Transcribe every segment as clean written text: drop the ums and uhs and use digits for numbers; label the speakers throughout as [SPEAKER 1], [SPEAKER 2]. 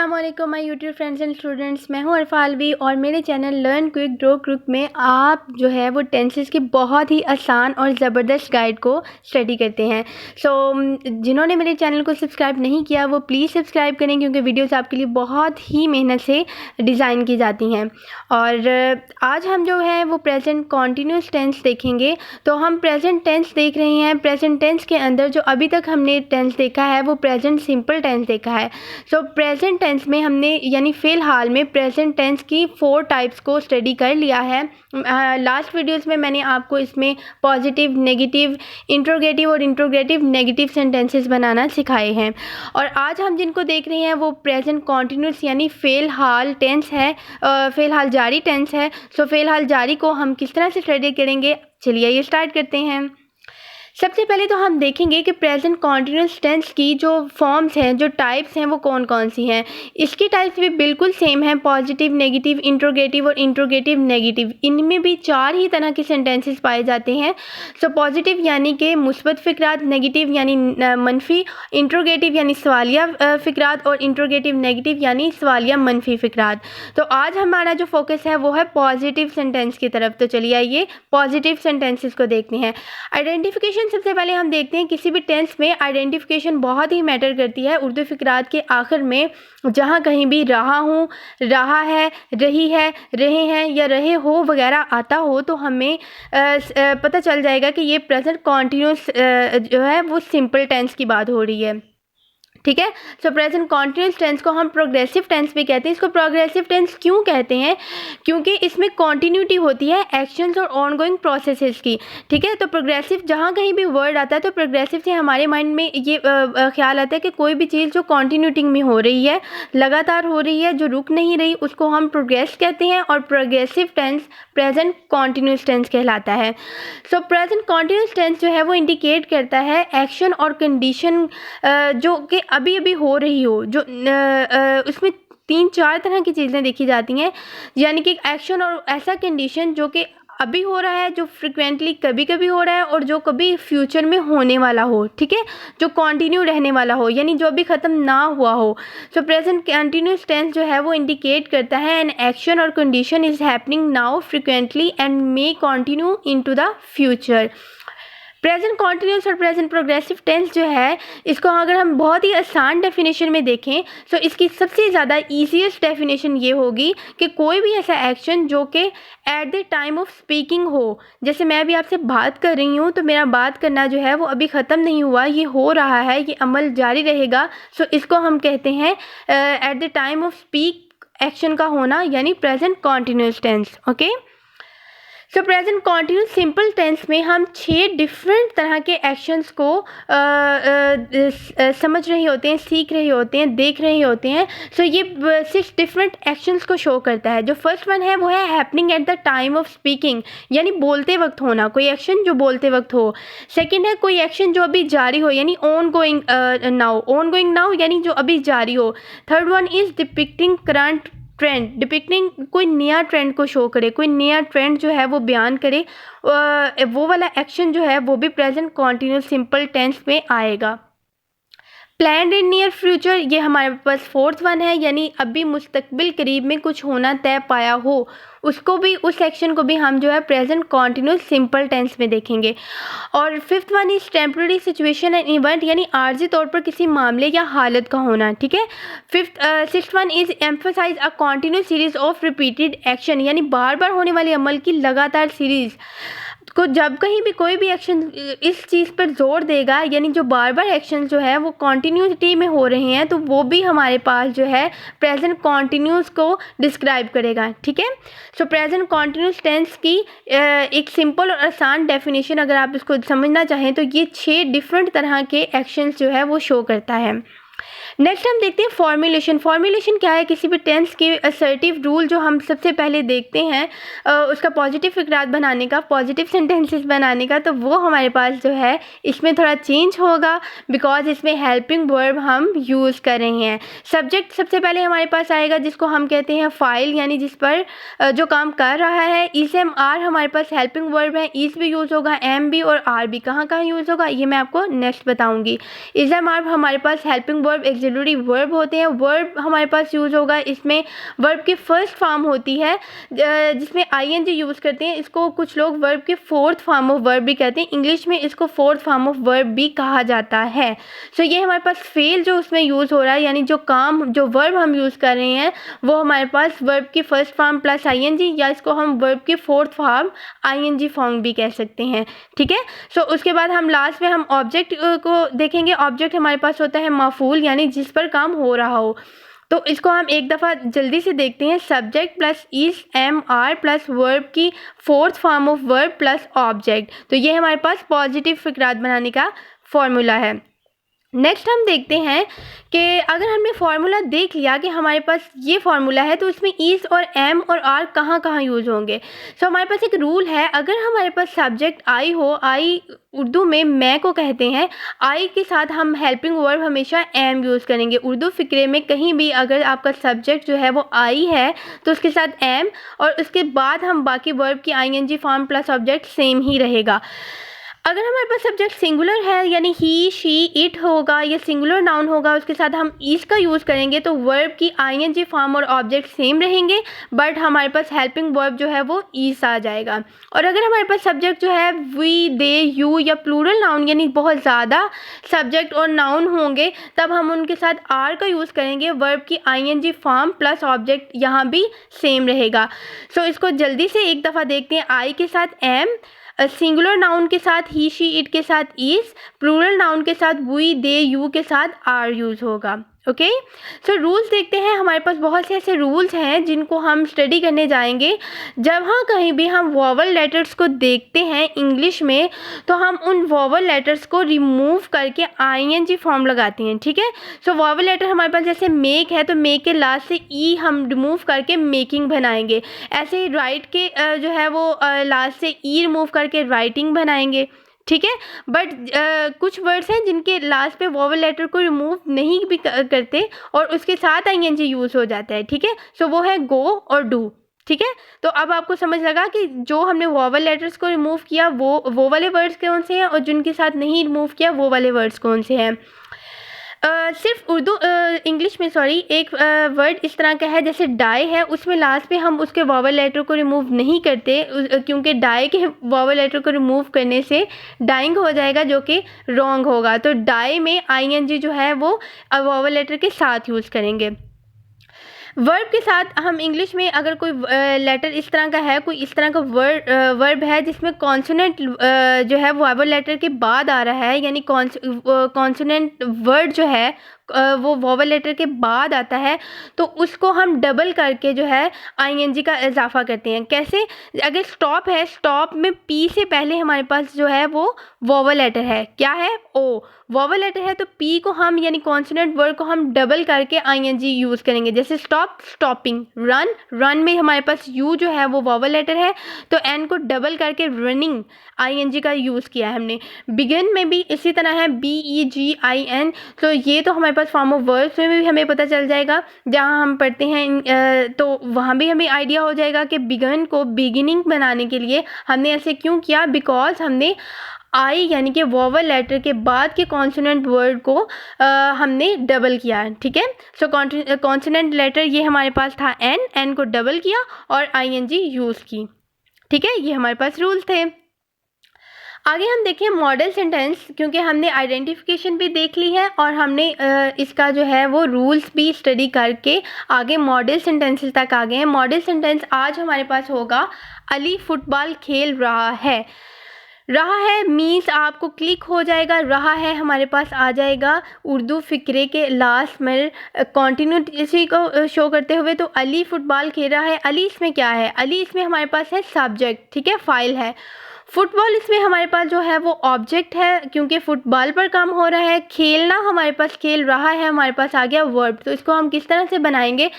[SPEAKER 1] अस्सलाम वालेकुम my YouTube friends and students. मैं हूं अरफा अलवी और मेरे channel learn quick grow quick में आप जो है वो टेंसेस की बहुत ही आसान और ज़बरदस्त गाइड को स्टडी करते हैं। जिन्होंने मेरे चैनल को सब्सक्राइब नहीं किया वो प्लीज़ सब्सक्राइब करें, क्योंकि वीडियोस आपके लिए बहुत ही मेहनत से डिज़ाइन की जाती हैं। और आज हम जो है वो प्रेजेंट कॉन्टीन्यूस टेंस देखेंगे। तो हम प्रेजेंट टेंस देख रहे हैं। प्रेजेंट टेंस के अंदर जो अभी तक हमने टेंस देखा है वो प्रेजेंट सिंपल टेंस देखा है। प्रेजेंट टेंस में हमने यानी फ़िलहाल में प्रेजेंट टेंस की 4 टाइप्स को स्टडी कर लिया है। लास्ट वीडियोस में मैंने आपको इसमें पॉजिटिव, नेगेटिव, इंट्रोगेटिव और इंट्रोगेटिव नेगेटिव सेंटेंसेस बनाना सिखाए हैं। और आज हम जिनको देख रहे हैं वो प्रेजेंट कॉन्टिन्यूस यानी फ़िलहाल टेंस है, फ़िलहाल जारी टेंस है। फ़िलहाल जारी को हम किस तरह से स्टडी करेंगे, चलिए ये स्टार्ट करते हैं। सबसे पहले तो हम देखेंगे कि प्रेजेंट कॉन्टिन्यूस टेंस की जो फॉर्म्स हैं, जो टाइप्स हैं, वो कौन कौन सी हैं। इसकी टाइप्स भी बिल्कुल सेम हैं, पॉजिटिव, नेगेटिव, इंट्रोगेटिव और इंट्रोगेटिव नेगेटिव। इनमें भी 4 ही तरह के सेंटेंसेस पाए जाते हैं। पॉजिटिव यानी कि मुस्बत फ़िक्रात, नेगेटिव यानी मनफी, इंट्रोगेटिव यानी सवालिया फ़िक्रात और इंट्रोगेटिव नेगेटिव यानी सवालिया मनफी फ़िक्रात। तो आज हमारा जो फोकस है वो है पॉजिटिव सेंटेंस की तरफ। तो चलिए आइए पॉजिटिव सेंटेंसेस को देखते हैं। आइडेंटिफिकेशन सबसे पहले हम देखते हैं, किसी भी टेंस में आइडेंटिफिकेशन बहुत ही मैटर करती है। उर्दू फ़िक्रात के आखिर में जहाँ कहीं भी रहा हूँ, रहा है, रही है, रहे हैं या रहे हो वगैरह आता हो तो हमें पता चल जाएगा कि ये प्रेजेंट कॉन्टिन्यूस जो है वो सिंपल टेंस की बात हो रही है। ठीक है। प्रेजेंट कॉन्टिन्यूस टेंस को हम प्रोग्रेसिव टेंस भी कहते हैं। इसको प्रोग्रेसिव टेंस क्यों कहते हैं? क्योंकि इसमें कॉन्टिन्यूटी होती है एक्शंस और ऑनगोइंग प्रोसेसेस की। ठीक है। तो प्रोग्रेसिव जहाँ कहीं भी वर्ड आता है तो प्रोग्रेसिव से हमारे माइंड में ये ख्याल आता है कि कोई भी चीज़ जो कॉन्टिन्यूटी में हो रही है, लगातार हो रही है, जो रुक नहीं रही, उसको हम प्रोग्रेस कहते हैं। और progressive tense present continuous tense कहलाता है। प्रेजेंट कॉन्टिन्यूस टेंस जो है वो इंडिकेट करता है एक्शन और कंडीशन जो कि अभी अभी हो रही हो, जो उसमें 3-4 तरह की चीज़ें देखी जाती हैं। यानी कि एक्शन और ऐसा कंडीशन जो कि अभी हो रहा है, जो फ्रिक्वेंटली कभी कभी हो रहा है और जो कभी फ्यूचर में होने वाला हो। ठीक है। जो कंटिन्यू रहने वाला हो, यानी जो अभी ख़त्म ना हुआ हो। प्रेजेंट कंटिन्यूस टेंस जो है वो इंडिकेट करता है एन एक्शन और condition is happening now frequently and may continue into the future. Present continuous और प्रेजेंट प्रोग्रेसिव टेंस जो है, इसको अगर हम बहुत ही आसान डेफिनेशन में देखें तो इसकी सबसे ज़्यादा ईजीएस्ट डेफिनेशन ये होगी कि कोई भी ऐसा एक्शन जो कि eight the time of speaking हो, जैसे मैं अभी आपसे बात कर रही हूँ तो मेरा बात करना जो है वो अभी ख़त्म नहीं हुआ, ये हो रहा है, ये अमल जारी रहेगा। इसको हम कहते हैं at the time of speak action का होना, यानी present continuous tense. Okay. Present continuous simple tense में हम 6 डिफरेंट तरह के एक्शंस को समझ रहे होते हैं, सीख रहे होते हैं, देख रहे होते हैं। ये 6 डिफरेंट एक्शंस को शो करता है। जो फर्स्ट वन है वो है happening at the time of speaking, यानी बोलते वक्त होना, कोई एक्शन जो बोलते वक्त हो। सेकेंड है कोई एक्शन जो अभी जारी हो, यानी on going now, on going now यानी जो अभी जारी हो। Third one is depicting current trend, depicting कोई नया ट्रेंड को शो करे, कोई नया ट्रेंड जो है वो बयान करे, वो वाला एक्शन जो है वो भी प्रेजेंट कॉन्टिन्यूस सिंपल टेंस में आएगा। प्लान्ड इन नियर फ्यूचर, ये हमारे पास फोर्थ वन है, यानी अभी मुस्तकबिल करीब में कुछ होना तय पाया हो, उसको भी, उस एक्शन को भी हम जो है प्रेजेंट कॉन्टिन्यूस सिंपल टेंस में देखेंगे। और fifth one is temporary situation and event, यानी आर्जी तौर पर किसी मामले या हालत का होना। ठीक है। Sixth one is emphasize a continuous series of repeated action, यानी बार बार होने वाले अमल की लगातार सीरीज़ को जब कहीं भी कोई भी एक्शन इस चीज़ पर जोर देगा, यानी जो बार बार एक्शन जो है वो कॉन्टिन्यूटी में हो रहे हैं, तो वो भी हमारे पास जो है प्रेजेंट कॉन्टिन्यूस को डिस्क्राइब करेगा। ठीक है। प्रेजेंट कॉन्टिन्यूस टेंस की एक सिंपल और आसान डेफिनेशन अगर आप इसको समझना चाहें तो ये 6 डिफरेंट तरह के एक्शंस जो है वो शो करता है। नेक्स्ट हम देखते हैं फॉर्मुलेशन। फॉर्मुलेशन क्या है? किसी भी टेंस के असर्टिव रूल जो हम सबसे पहले देखते हैं उसका पॉजिटिव फिक्रात बनाने का, पॉजिटिव सेंटेंसेस बनाने का, तो वो हमारे पास जो है इसमें थोड़ा चेंज होगा, बिकॉज इसमें हेल्पिंग वर्ब हम यूज़ कर रहे हैं। सब्जेक्ट सबसे पहले हमारे पास आएगा जिसको हम कहते हैं फाइल, यानी जिस पर जो काम कर रहा है। इज एम आर हमारे पास हेल्पिंग वर्ब है, इज भी यूज़ होगा, एम भी और आर भी। कहाँ कहाँ यूज़ होगा ये मैं आपको नेक्स्ट बताऊँगी। इज एम आर हमारे पास हेल्पिंग वर्ब ऑक्सिलरी वर्ब होते हैं। वर्ब हमारे पास यूज़ होगा, इसमें वर्ब की फर्स्ट फॉर्म होती है जिसमें आईएनजी यूज़ करते हैं। इसको कुछ लोग वर्ब के फोर्थ फॉर्म ऑफ वर्ब भी कहते हैं। इंग्लिश में इसको फोर्थ फॉर्म ऑफ वर्ब भी कहा जाता है। सो ये हमारे पास फेल जो उसमें यूज़ हो रहा है, यानी जो काम जो वर्ब हम यूज़ कर रहे हैं वो हमारे पास वर्ब की फर्स्ट फॉर्म प्लस आईएनजी, या इसको हम वर्ब की फोर्थ फॉर्म आईएनजी फॉर्म भी कह सकते हैं। ठीक है। सो उसके बाद हम लास्ट में हम ऑब्जेक्ट को देखेंगे। ऑब्जेक्ट हमारे पास होता है मफूल, यानी जिस पर काम हो रहा हो। तो इसको हम एक दफ़ा जल्दी से देखते हैं। Subject plus is am are plus verb की fourth form of verb plus object. तो ये हमारे पास पॉजिटिव फ़िक्रात बनाने का फॉर्मूला है। नेक्स्ट हम देखते हैं कि अगर हमने फार्मूला देख लिया कि हमारे पास ये फार्मूला है, तो इसमें इज़ और एम और आर कहाँ कहाँ यूज़ होंगे। सो हमारे पास एक रूल है, अगर हमारे पास सब्जेक्ट आई हो, आई उर्दू में मैं को कहते हैं, आई के साथ हम हेल्पिंग वर्ब हमेशा एम यूज़ करेंगे। उर्दू फ़िक्रे में कहीं भी अगर आपका सब्जेक्ट जो है वो आई है तो उसके साथ एम, और उसके बाद हम बाकी वर्ब की ING form plus object same ही रहेगा। अगर हमारे पास सब्जेक्ट सिंगुलर है, यानी ही शी इट होगा, या सिंगुलर नाउन होगा, उसके साथ हम इज का यूज़ करेंगे, तो वर्ब की आईएनजी फॉर्म और ऑब्जेक्ट सेम रहेंगे, बट हमारे पास हेल्पिंग वर्ब जो है वो इज आ जाएगा। और अगर हमारे पास सब्जेक्ट जो है वी दे यू या प्लूरल नाउन, यानी बहुत ज़्यादा सब्जेक्ट और नाउन होंगे, तब हम उनके साथ आर का यूज़ करेंगे। वर्ब की आईएनजी फॉर्म प्लस ऑब्जेक्ट यहाँ भी सेम रहेगा। सो इसको जल्दी से एक दफ़ा देखते हैं। आई के साथ एम, सिंगुलर नाउन के साथ ही शी इट के साथ इज, प्लूरल नाउन के साथ वी दे यू के साथ आर यूज़ होगा। ओके। सो रूल्स देखते हैं। हमारे पास बहुत से ऐसे रूल्स हैं जिनको हम स्टडी करने जाएंगे। जब हाँ कहीं भी हम वॉवल लेटर्स को देखते हैं इंग्लिश में, तो हम उन वॉवल लेटर्स को रिमूव करके आईएनजी फॉर्म लगाते हैं। ठीक है। सो वॉवल लेटर हमारे पास जैसे मेक है, तो मेक के लास्ट से ई हम रिमूव करके मेकिंग बनाएंगे। ऐसे ही राइट के जो है वो लास्ट से ई रिमूव करके राइटिंग बनाएंगे। ठीक है। बट कुछ वर्ड्स हैं जिनके लास्ट पे वॉवल लेटर को रिमूव नहीं भी करते और उसके साथ आईएनजी यूज़ हो जाता है। ठीक है। सो वो है गो और डू। ठीक है। तो अब आपको समझ लगा कि जो हमने वॉवल लेटर्स को रिमूव किया वो वाले वर्ड्स कौन से हैं, और जिनके साथ नहीं रिमूव किया वो वाले वर्ड्स कौन से हैं। सिर्फ उर्दू इंग्लिश में एक वर्ड इस तरह का है, जैसे डाई है, उसमें लास्ट पे हम उसके वॉवल लेटर को रिमूव नहीं करते, क्योंकि डाई के वॉवल लेटर को रिमूव करने से डाइंग हो जाएगा, जो कि रॉन्ग होगा। तो डाई में आईएनजी जो है वो वॉवल लेटर के साथ यूज़ करेंगे। वर्ब के साथ हम इंग्लिश में अगर कोई लेटर इस तरह का है, कोई इस तरह का वर्ब है जिसमें कॉन्सोनेंट जो है वॉवल लेटर के बाद आ रहा है, यानी कॉन्सोनेंट वर्ड जो है वो वॉवल लेटर के बाद आता है, तो उसको हम डबल करके जो है आईएनजी का इजाफा करते हैं। कैसे? अगर स्टॉप है, स्टॉप में पी से पहले हमारे पास जो है वो वॉवल लेटर है, क्या है? ओ। वॉवल लेटर है तो पी को हम यानी कॉन्सोनेंट वर्ड को हम डबल करके आईएनजी यूज़ करेंगे। जैसे स्टॉप, स्टॉपिंग। रन, रन में हमारे पास यू जो है वो वॉवल लेटर है, तो एन को डबल करके रनिंग आईएनजी का यूज़ किया है हमने। बिगिन में भी इसी तरह है, BEGIN। तो ये तो हमारे पास फॉर्म ऑफ वर्ब्स में भी हमें पता चल जाएगा, जहाँ हम पढ़ते हैं तो वहाँ भी हमें आइडिया हो जाएगा कि बिगिन को बिगिनिंग बनाने के लिए हमने ऐसे क्यों किया, बिकॉज हमने आई यानी कि वॉवल लेटर के बाद के कॉन्सोनेंट वर्ड को हमने डबल किया। ठीक है। सो कॉन्सोनेंट लेटर ये हमारे पास था एन को डबल किया और आईएनजी यूज़ की। ठीक है। ये हमारे पास रूल थे। आगे हम देखें मॉडल सेंटेंस, क्योंकि हमने आइडेंटिफिकेशन भी देख ली है और हमने इसका जो है वो रूल्स भी स्टडी करके आगे मॉडल सेंटेंसेस तक आ गए हैं। मॉडल सेंटेंस आज हमारे पास होगा, अली फुटबॉल खेल रहा है। रहा है मीन्स आपको क्लिक हो जाएगा, रहा है हमारे पास आ जाएगा उर्दू फ़िक्रे के लास्ट में कॉन्टिन्यूटी को शो करते हुए। तो अली फुटबॉल खेल रहा है, अली इसमें क्या है? अली इसमें हमारे पास है सब्जेक्ट। ठीक है, फ़ाइल है। फुटबॉल इसमें हमारे पास जो है वो ऑब्जेक्ट है, क्योंकि फुटबॉल पर काम हो रहा है। खेलना हमारे पास, खेल रहा है हमारे पास आ गया वर्ब। तो इसको हम किस तरह से बनाएंगे?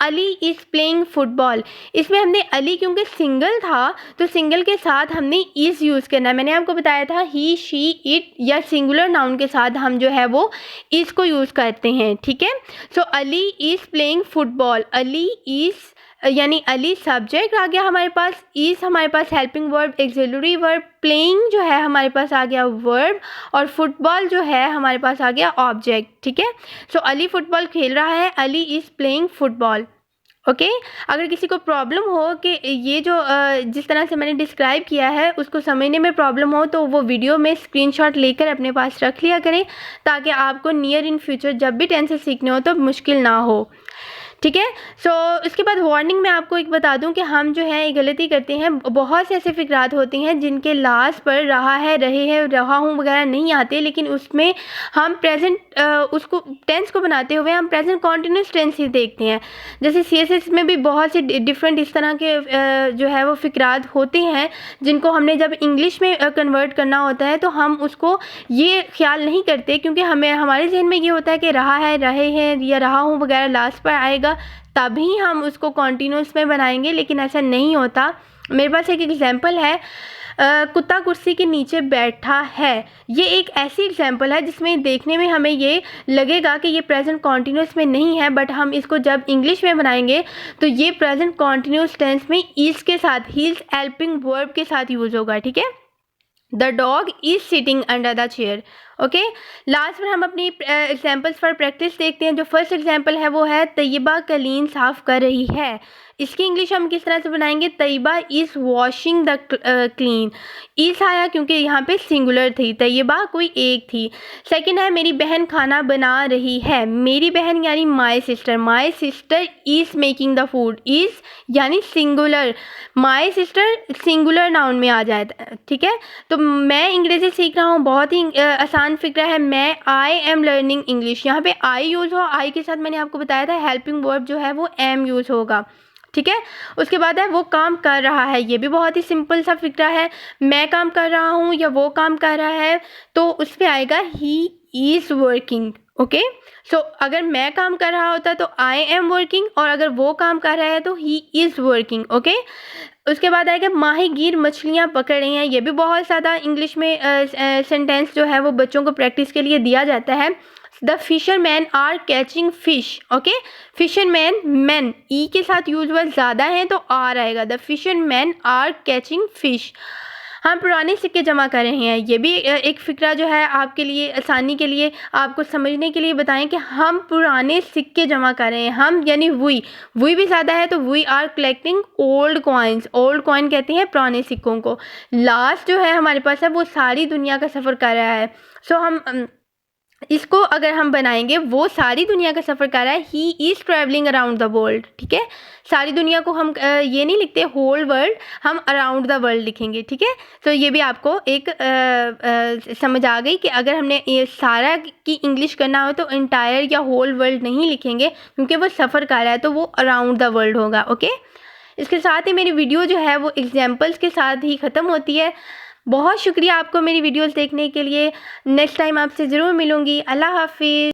[SPEAKER 1] Ali is playing football. इसमें हमने अली क्योंकि सिंगल था तो सिंगल के साथ हमने इज़ यूज़ करना है। मैंने आपको बताया था ही, शी, इट या सिंगुलर नाउन के साथ हम जो है वो इज़ को यूज़ करते हैं। ठीक है। So Ali is playing football, Ali is यानी अली सब्जेक्ट आ गया हमारे पास, इज़ हमारे पास helping verb, auxiliary verb, playing जो है हमारे पास आ गया वर्ब, और फुटबॉल जो है हमारे पास आ गया ऑब्जेक्ट। ठीक है, सो अली फुटबॉल खेल रहा है, Ali is playing football. Okay, अगर किसी को प्रॉब्लम हो कि ये जो जिस तरह से मैंने डिस्क्राइब किया है उसको समझने में प्रॉब्लम हो, तो वो वीडियो में स्क्रीनशॉट लेकर अपने पास रख लिया करें, ताकि आपको नियर इन फ्यूचर जब भी टेंसेस सीखने हो तो मुश्किल ना हो। ठीक है, सो इसके बाद वार्निंग में आपको एक बता दूं कि हम जो है एक गलती करते हैं, बहुत से ऐसे फ़िक्रात होते हैं जिनके लास्ट पर रहा है, रहे हैं, रहा हूँ वगैरह नहीं आते, लेकिन उसमें हम प्रेजेंट उसको टेंस को बनाते हुए हम प्रेजेंट कॉन्टिन्यूस टेंस ही देखते हैं। जैसे CSS में भी बहुत से डिफरेंट इस तरह के जो है वो फ़िक्रात होते हैं जिनको हमने जब इंग्लिश में कन्वर्ट करना होता है तो हम उसको ये ख्याल नहीं करते, क्योंकि हमें हमारे जहन में ये होता है कि रहा है, रहे हैं या रहा हूँ वगैरह लास्ट पर आएगा तभी हम उसको कॉन्टिन्यूस में बनाएंगे, लेकिन ऐसा नहीं होता। मेरे पास एक एग्जांपल है, कुत्ता कुर्सी के नीचे बैठा है। ये एक ऐसी एग्जांपल है जिसमें देखने में हमें ये लगेगा कि ये प्रेजेंट कॉन्टिन्यूस में नहीं है, बट हम इसको जब इंग्लिश में बनाएंगे तो ये प्रेजेंट कॉन्टिन्यूस टेंस में इज़ के साथ, ही इज़ हेल्पिंग वर्ब के साथ यूज होगा। ठीक है, the dog is sitting under the chair. Okay, last में हम अपनी एग्जाम्पल्स पर प्रैक्टिस देखते हैं। जो फर्स्ट एग्जाम्पल है वो है तैयबा कलीन साफ़ कर रही है। इसकी इंग्लिश हम किस तरह से बनाएंगे, Tayyaba is washing the clean. Is आया क्योंकि यहाँ पे सिंगुलर थी, तैयबा कोई एक थी। सेकंड है मेरी बहन खाना बना रही है। मेरी बहन यानी my sister is making the food. Is यानी singular, my sister singular noun में आ जाता है। ठीक है, तो मैं अंग्रेज़ी सीख रहा हूँ, बहुत ही आसान फिक्रा है। मैं आई एम लर्निंग इंग्लिश, यहाँ पे आई यूज़ हो, आई के साथ मैंने आपको बताया था हेल्पिंग वर्ब जो है वो एम यूज़ होगा। ठीक है, उसके बाद है वो काम कर रहा है। ये भी बहुत ही सिंपल सा फिक्रा है, मैं काम कर रहा हूँ या वो काम कर रहा है, तो उस पर आएगा ही इज़ वर्किंग। ओके, सो अगर मैं काम कर रहा होता तो आई एम वर्किंग, और अगर वो काम कर रहा है तो ही इज़ वर्किंग। ओके, उसके बाद आएगा माहीगीर मछलियाँ पकड़ रही हैं। ये भी बहुत ज़्यादा इंग्लिश में सेंटेंस जो है वो बच्चों को प्रैक्टिस के लिए दिया जाता है। The fisherman are catching fish. Okay, fisherman, man E के साथ यूजुअल ज़्यादा है तो आर आएगा। The fisherman are catching fish. हम पुराने सिक्के जमा कर रहे हैं। ये भी एक फ़िक्रा जो है आपके लिए आसानी के लिए, आपको समझने के लिए बताएं कि हम पुराने सिक्के जमा कर रहे हैं। हम यानी वी भी ज़्यादा है तो we are collecting old coins. Old coin कहते हैं पुराने सिक्कों को। लास्ट जो है हमारे पास है वो सारी दुनिया का सफ़र कर रहा है। सो हम इसको अगर हम बनाएंगे, वो सारी दुनिया का सफ़र कर रहा है, he is travelling around the world. ठीक है, सारी दुनिया को हम ये नहीं लिखते होल वर्ल्ड, हम अराउंड द वर्ल्ड लिखेंगे। ठीक है, तो ये भी आपको एक समझ आ गई कि अगर हमने ये सारा की इंग्लिश करना हो तो इंटायर या होल वर्ल्ड नहीं लिखेंगे, क्योंकि वो सफ़र कर रहा है तो वो अराउंड द वर्ल्ड होगा। ओके, इसके साथ ही मेरी वीडियो जो है वो एग्जाम्पल्स के साथ ही ख़त्म होती है। बहुत शुक्रिया आपको मेरी वीडियोस देखने के लिए। नेक्स्ट टाइम आपसे ज़रूर मिलूँगी। अल्लाह हाफिज़।